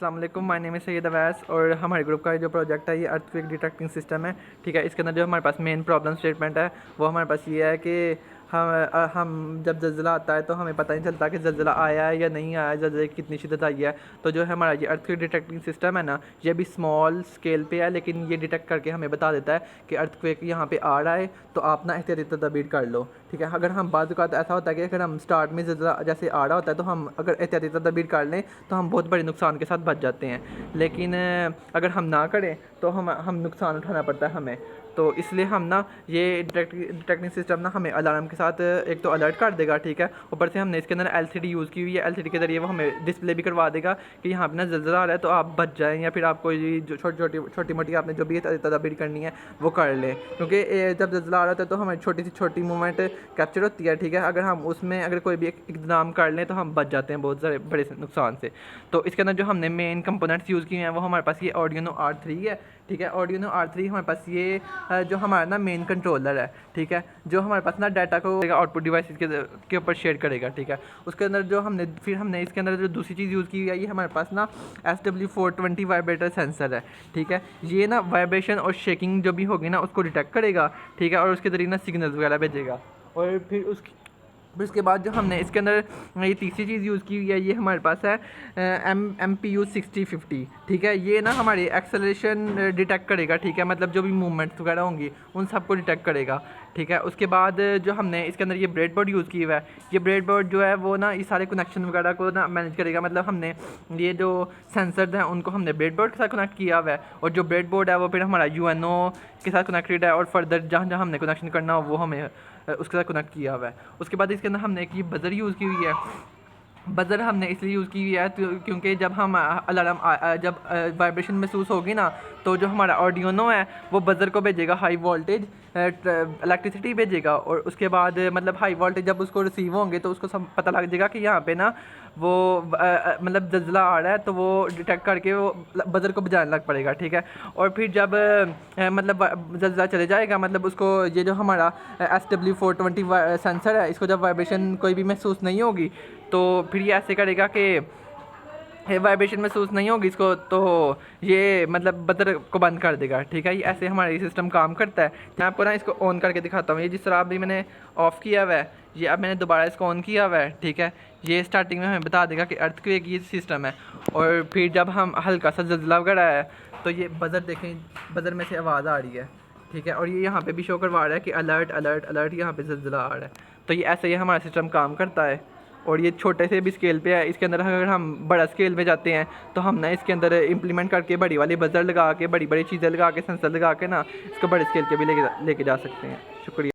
अस्सलाम वालेकुम, my name is Syed Awais और हमारे ग्रुप का जो प्रोजेक्ट है ये अर्थक्वेक डिटेक्टिंग सिस्टम है। ठीक है, इसके अंदर जो हमारे पास मेन प्रॉब्लम स्टेटमेंट है वो हमारे पास ये है कि हम जब ज़लज़ला आता है तो हमें पता नहीं चलता कि ज़लज़ला आया है या नहीं आया है, ज़लज़ले की कितनी शिद्दत आई है। तो जो है हमारा ये अर्थक्वेक डिटेक्टिंग सिस्टम है ना, ये भी स्मॉल स्केल पे है, लेकिन ये डिटेक्ट करके हमें बता देता है कि अर्थक्वेक यहाँ पे आ रहा है, तो आप ना एहतियाती तदबीर कर लो। ठीक है, अगर हम बाज़ औक़ात ऐसा होता है कि अगर हम स्टार्ट में ज़लज़ला जैसे आ रहा होता है तो हम अगर एहतियाती तदबीर कर लें तो हम बहुत बड़े नुकसान के साथ बच जाते हैं, लेकिन अगर हम ना करें तो हम नुकसान उठाना पड़ता है हमें। तो इसलिए हम ना ये डिटेक्टिंग सिस्टम ना हमें अलार्म के साथ एक तो अलर्ट कर देगा। ठीक है, ऊपर से हमने इसके अंदर एलसीडी यूज़ की हुई है, एलसीडी के ज़रिए वो हमें डिस्प्ले भी करवा देगा कि यहाँ पे ना ज़लज़ला आ रहा है तो आप बच जाएँ, या फिर आप कोई जो छोटी मोटी आपने जो भी तदबीर करनी है वो कर लें, क्योंकि जब ज़लज़ला आ रहा होता है तो हमें छोटी सी छोटी मूवमेंट कैप्चर होती है। ठीक है, अगर हम उसमें अगर कोई भी इक़दाम कर लें तो हम बच जाते हैं बहुत सारे बड़े नुकसान से। तो इसके अंदर जो हमने मेन कंपोनेंट्स यूज़ किए हैं वो हमारे पास ये Arduino R3 है। ठीक है, Arduino R3 हमारे पास ये जो हमारा ना मेन कंट्रोलर है। ठीक है, जो हमारे पास ना डाटा को आउटपुट डिवाइसेस के ऊपर शेयर करेगा। ठीक है, उसके अंदर जो हमने इसके अंदर जो दूसरी चीज़ यूज़ की है ये हमारे पास ना SW420 वाइब्रेटर सेंसर है। ठीक है, ये ना वाइब्रेशन और शेकिंग जो भी होगी ना उसको डिटेक्ट करेगा। ठीक है, और उसके ज़रिए ना सिग्नल्स वगैरह भेजेगा। और फिर उसके बाद जो हमने इसके अंदर ये तीसरी चीज़ यूज़ की हुई है ये हमारे पास है MPU 6050। ठीक है, ये ना हमारी एक्सेलरेशन डिटेक्ट करेगा। ठीक है, मतलब जो भी मूवमेंट्स वगैरह होंगी उन सबको डिटेक्ट करेगा। ठीक है, उसके बाद जो हमने इसके अंदर ये ब्रेडबोर्ड यूज़ की हुआ है, ये ब्रेडबोर्ड जो है वो ना ये सारे कनेक्शन वगैरह को ना मैनेज करेगा। मतलब हमने ये जो सेंसर्स हैं उनको हमने ब्रेडबोर्ड के साथ कनेक्ट किया हुआ है, और जो ब्रेडबोर्ड है वो फिर हमारा UNO के साथ कनेक्टेड है, और फर्दर जहाँ जहाँ हमने कनेक्शन करना हो वो हमें उसके साथ कनेक्ट किया हुआ है। उसके बाद इसके अंदर हमने एक ये बज़र यूज़ की हुई है। बज़र हमने इसलिए यूज़ की हुई है क्योंकि जब हम अलार्म जब वाइब्रेशन महसूस होगी ना तो जो हमारा Arduino है वो बज़र को भेजेगा हाई वोल्टेज इलेक्ट्रिसिटी भेजेगा, और उसके बाद मतलब हाई वोल्टेज जब उसको रिसीव होंगे तो उसको सब पता लग जाएगा कि यहाँ पे ना वो मतलब ज़लज़ला आ रहा है, तो वो डिटेक्ट करके वो बज़र को बजाने लग पड़ेगा। ठीक है, और फिर जब मतलब ज़लज़ला चले जाएगा, मतलब उसको ये जो हमारा SW420 सेंसर है इसको जब वाइब्रेशन कोई भी महसूस नहीं होगी तो फिर ये ऐसे करेगा कि वाइब्रेशन महसूस नहीं होगी इसको, तो ये मतलब बज़र को बंद कर देगा। ठीक है, ये ऐसे हमारा ये सिस्टम काम करता है। मैं आपको ना इसको ऑन करके दिखाता हूँ। ये जिस तरह अभी मैंने ऑफ़ किया हुआ है, ये अब मैंने दोबारा इसको ऑन किया हुआ है। ठीक है, ये स्टार्टिंग में हमें बता देगा कि अर्थक्वेक ये सिस्टम है, और फिर जब हम हल्का सा ज़लज़ला वगैरह है तो ये बज़र देखें, बज़र में से आवाज़ आ रही है। ठीक है, और ये यहाँ पे भी शो करवा रहा है कि अलर्ट अलर्ट अलर्ट, यहाँ पे ज़लज़ला आ रहा है। तो ये ऐसे ही हमारा सिस्टम काम करता है, और ये छोटे से भी स्केल पे है। इसके अंदर अगर हम बड़ा स्केल में जाते हैं तो हम ना इसके अंदर इम्प्लीमेंट करके बड़ी वाली बज़र लगा के बड़ी बड़ी चीज़ें लगा के सेंसर लगा के ना इसको बड़े स्केल के भी लेके जा सकते हैं। शुक्रिया।